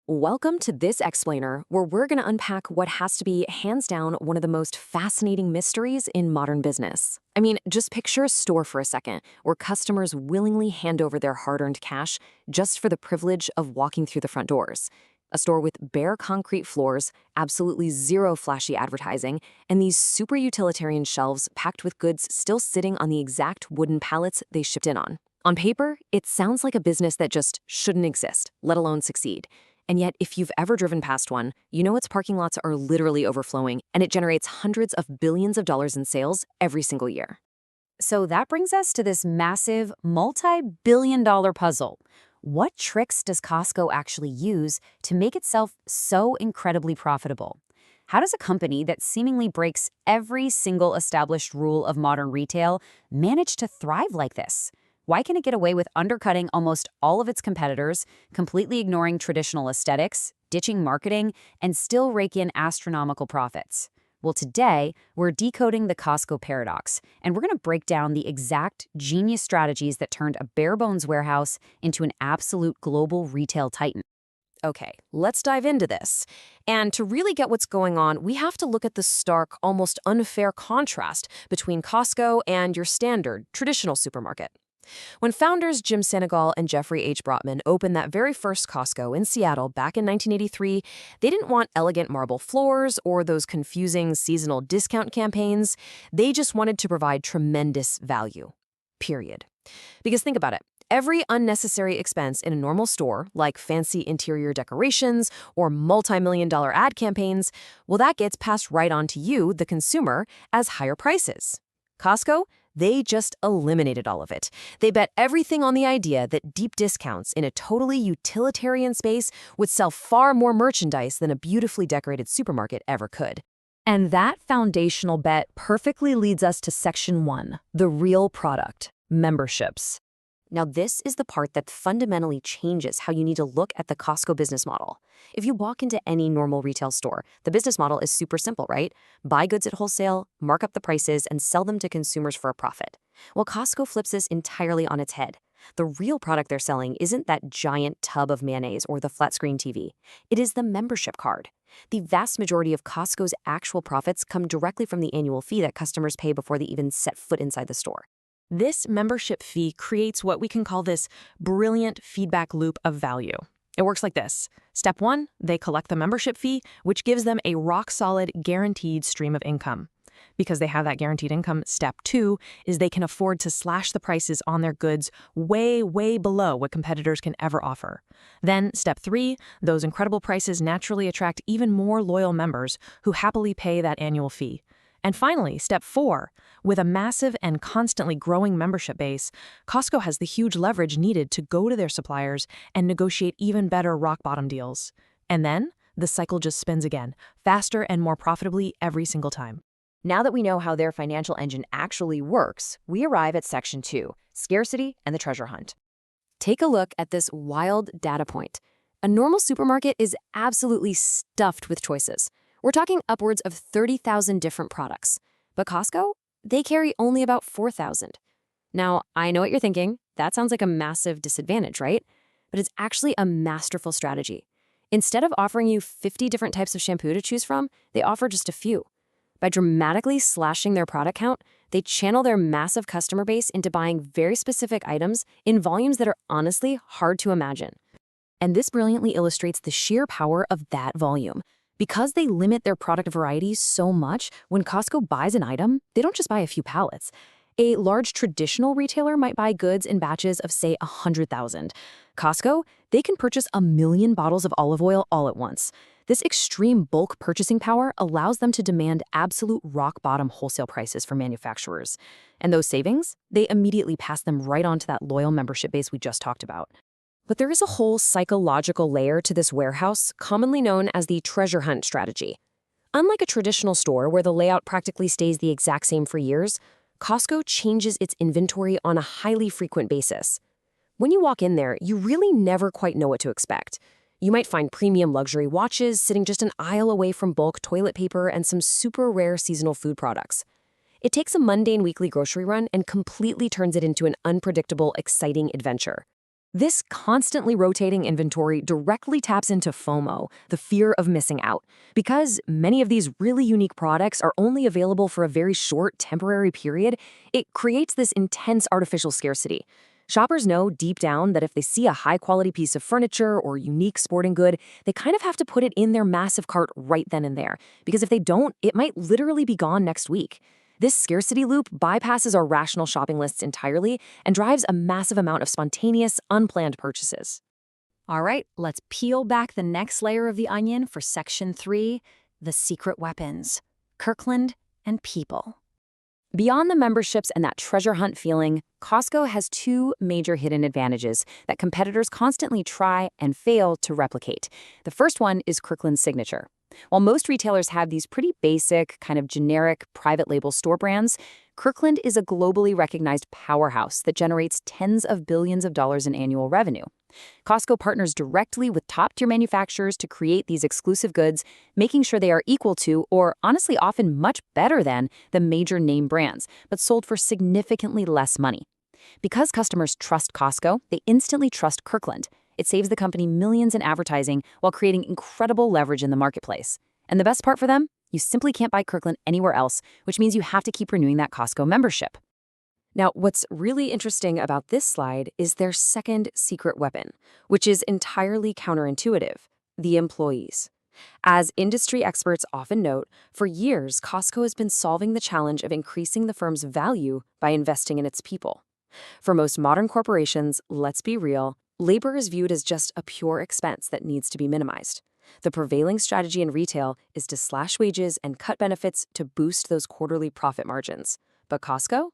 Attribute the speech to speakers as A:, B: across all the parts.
A: Welcome to this explainer, where we're going to unpack what has to be, hands down, one of the most fascinating mysteries in modern business. I mean, just picture a store for a second, where customers willingly hand over their hard-earned cash just for the privilege of walking through the front doors. A store with bare concrete floors, absolutely zero flashy advertising, and these super utilitarian shelves packed with goods still sitting on the exact wooden pallets they shipped in on. On paper, it sounds like a business that just shouldn't exist, let alone succeed. And yet, if you've ever driven past one, you know its parking lots are literally overflowing, and it generates hundreds of billions of dollars in sales every single year.
B: So that brings us to this massive, multi-billion-dollar puzzle. What tricks does Costco actually use to make itself so incredibly profitable? How does a company that seemingly breaks every single established rule of modern retail manage to thrive like this? Why can it get away with undercutting almost all of its competitors, completely ignoring traditional aesthetics, ditching marketing, and still rake in astronomical profits? Well, today, we're decoding the Costco paradox, and we're going to break down the exact genius strategies that turned a bare-bones warehouse into an absolute global retail titan.
A: Okay, let's dive into this. And to really get what's going on, we have to look at the stark, almost unfair contrast between Costco and your standard, traditional supermarket. When founders Jim Sinegal and Jeffrey H. Brotman opened that very first Costco in Seattle back in 1983, they didn't want elegant marble floors or those confusing seasonal discount campaigns. They just wanted to provide tremendous value. Period. Because think about it. Every unnecessary expense in a normal store, like fancy interior decorations or multi-million-dollar ad campaigns, well, that gets passed right on to you, the consumer, as higher prices. Costco, they just eliminated all of it. They bet everything on the idea that deep discounts in a totally utilitarian space would sell far more merchandise than a beautifully decorated supermarket ever could.
B: And that foundational bet perfectly leads us to Section 1, the real product, memberships.
A: Now, this is the part that fundamentally changes how you need to look at the Costco business model. If you walk into any normal retail store, the business model is super simple, right? Buy goods at wholesale, mark up the prices, and sell them to consumers for a profit. Well, Costco flips this entirely on its head. The real product they're selling isn't that giant tub of mayonnaise or the flat-screen TV. It is the membership card. The vast majority of Costco's actual profits come directly from the annual fee that customers pay before they even set foot inside the store. This membership fee creates what we can call this brilliant feedback loop of value. It works like this. Step 1, they collect the membership fee, which gives them a rock-solid, guaranteed stream of income. Because they have that guaranteed income, step 2 is they can afford to slash the prices on their goods way, way below what competitors can ever offer. Then, step 3, those incredible prices naturally attract even more loyal members who happily pay that annual fee. And finally, step 4, with a massive and constantly growing membership base, Costco has the huge leverage needed to go to their suppliers and negotiate even better rock-bottom deals. And then, the cycle just spins again, faster and more profitably every single time. Now that we know how their financial engine actually works, we arrive at Section 2, scarcity and the treasure hunt. Take a look at this wild data point. A normal supermarket is absolutely stuffed with choices. We're talking upwards of 30,000 different products. But Costco, they carry only about 4,000. Now, I know what you're thinking. That sounds like a massive disadvantage, right? But it's actually a masterful strategy. Instead of offering you 50 different types of shampoo to choose from, they offer just a few. By dramatically slashing their product count, they channel their massive customer base into buying very specific items in volumes that are honestly hard to imagine. And this brilliantly illustrates the sheer power of that volume. Because they limit their product variety so much, when Costco buys an item, they don't just buy a few pallets. A large traditional retailer might buy goods in batches of, say, 100,000. Costco, they can purchase 1 million bottles of olive oil all at once. This extreme bulk purchasing power allows them to demand absolute rock-bottom wholesale prices for manufacturers. And those savings, they immediately pass them right on to that loyal membership base we just talked about. But there is a whole psychological layer to this warehouse, commonly known as the treasure hunt strategy. Unlike a traditional store where the layout practically stays the exact same for years, Costco changes its inventory on a highly frequent basis. When you walk in there, you really never quite know what to expect. You might find premium luxury watches sitting just an aisle away from bulk toilet paper and some super rare seasonal food products. It takes a mundane weekly grocery run and completely turns it into an unpredictable, exciting adventure. This constantly rotating inventory directly taps into FOMO, the fear of missing out, because many of these really unique products are only available for a very short temporary period. It creates this intense artificial scarcity. Shoppers know deep down that if they see a high-quality piece of furniture or unique sporting good, they kind of have to put it in their massive cart right then and there, because if they don't, it might literally be gone next week. This scarcity loop bypasses our rational shopping lists entirely and drives a massive amount of spontaneous, unplanned purchases.
B: All right, let's peel back the next layer of the onion for Section 3, the secret weapons, Kirkland and people. Beyond the memberships and that treasure hunt feeling, Costco has two major hidden advantages that competitors constantly try and fail to replicate. The first one is Kirkland's signature. While most retailers have these pretty basic, kind of generic private label store brands, Kirkland is a globally recognized powerhouse that generates tens of billions of dollars in annual revenue. Costco partners directly with top-tier manufacturers to create these exclusive goods, making sure they are equal to, or honestly often much better than, the major name brands, but sold for significantly less money. Because customers trust Costco, they instantly trust Kirkland. It saves the company millions in advertising while creating incredible leverage in the marketplace. And the best part for them? You simply can't buy Kirkland anywhere else, which means you have to keep renewing that Costco membership.
A: Now, what's really interesting about this slide is their second secret weapon, which is entirely counterintuitive: the employees. As industry experts often note, for years, Costco has been solving the challenge of increasing the firm's value by investing in its people. For most modern corporations, let's be real, labor is viewed as just a pure expense that needs to be minimized. The prevailing strategy in retail is to slash wages and cut benefits to boost those quarterly profit margins. But Costco?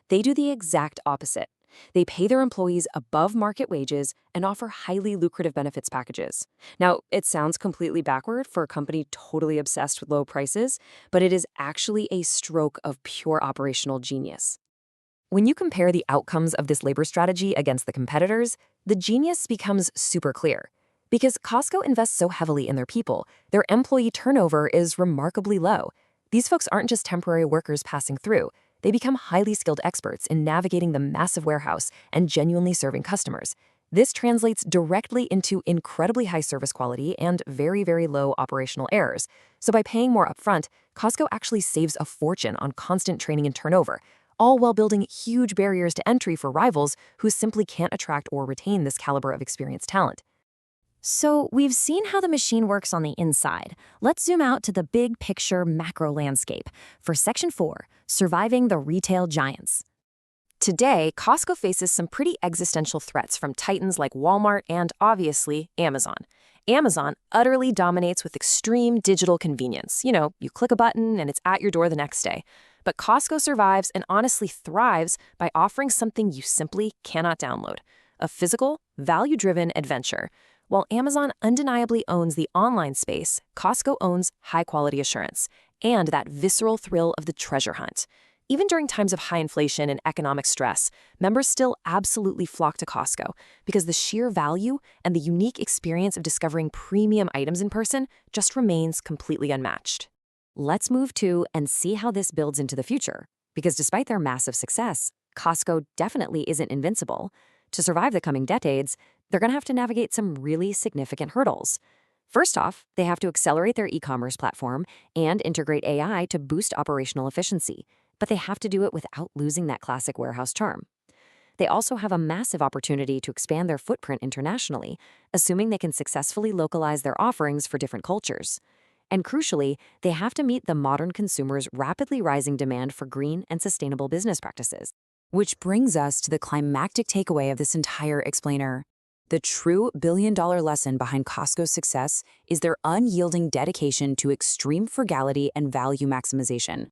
A: They do the exact opposite. They pay their employees above market wages and offer highly lucrative benefits packages. Now, it sounds completely backward for a company totally obsessed with low prices, but it is actually a stroke of pure operational genius. When you compare the outcomes of this labor strategy against the competitors, the genius becomes super clear. Because Costco invests so heavily in their people, their employee turnover is remarkably low. These folks aren't just temporary workers passing through. They become highly skilled experts in navigating the massive warehouse and genuinely serving customers. This translates directly into incredibly high service quality and very, very low operational errors. So by paying more upfront, Costco actually saves a fortune on constant training and turnover, all while building huge barriers to entry for rivals who simply can't attract or retain this caliber of experienced talent.
B: So we've seen how the machine works on the inside. Let's zoom out to the big picture macro landscape. For Section 4, surviving the retail giants. Today, Costco faces some pretty existential threats from titans like Walmart and, obviously, Amazon. Amazon utterly dominates with extreme digital convenience. You click a button and it's at your door the next day. But Costco survives and honestly thrives by offering something you simply cannot download: a physical, value-driven adventure. While Amazon undeniably owns the online space, Costco owns high-quality assurance and that visceral thrill of the treasure hunt. Even during times of high inflation and economic stress, members still absolutely flock to Costco because the sheer value and the unique experience of discovering premium items in person just remains completely unmatched. Let's move to and see how this builds into the future. Because despite their massive success, Costco definitely isn't invincible. To survive the coming decades, they're going to have to navigate some really significant hurdles. First off, they have to accelerate their e-commerce platform and integrate AI to boost operational efficiency, but they have to do it without losing that classic warehouse charm. They also have a massive opportunity to expand their footprint internationally, assuming they can successfully localize their offerings for different cultures. And crucially, they have to meet the modern consumer's rapidly rising demand for green and sustainable business practices. Which brings us to the climactic takeaway of this entire explainer. The true billion-dollar lesson behind Costco's success is their unyielding dedication to extreme frugality and value maximization.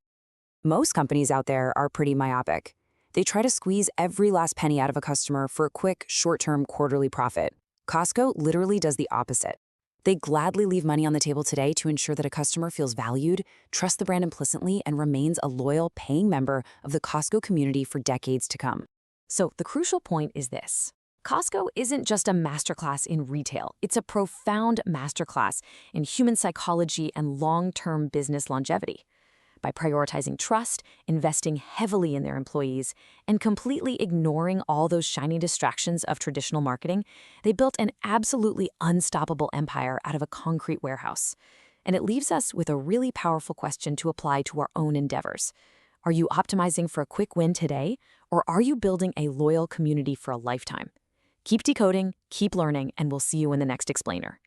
B: Most companies out there are pretty myopic. They try to squeeze every last penny out of a customer for a quick, short-term quarterly profit. Costco literally does the opposite. They gladly leave money on the table today to ensure that a customer feels valued, trusts the brand implicitly, and remains a loyal, paying member of the Costco community for decades to come. So the crucial point is this. Costco isn't just a masterclass in retail. It's a profound masterclass in human psychology and long-term business longevity.
A: by prioritizing trust, investing heavily in their employees, and completely ignoring all those shiny distractions of traditional marketing, they built an absolutely unstoppable empire out of a concrete warehouse. And it leaves us with a really powerful question to apply to our own endeavors. Are you optimizing for a quick win today, or are you building a loyal community for a lifetime? Keep decoding, keep learning, and we'll see you in the next explainer.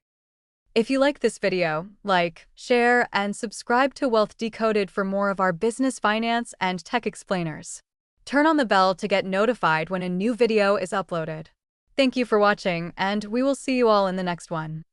C: If you like this video, like, share, and subscribe to Wealth Decoded for more of our business, finance, and tech explainers. Turn on the bell to get notified when a new video is uploaded. Thank you for watching, and we will see you all in the next one.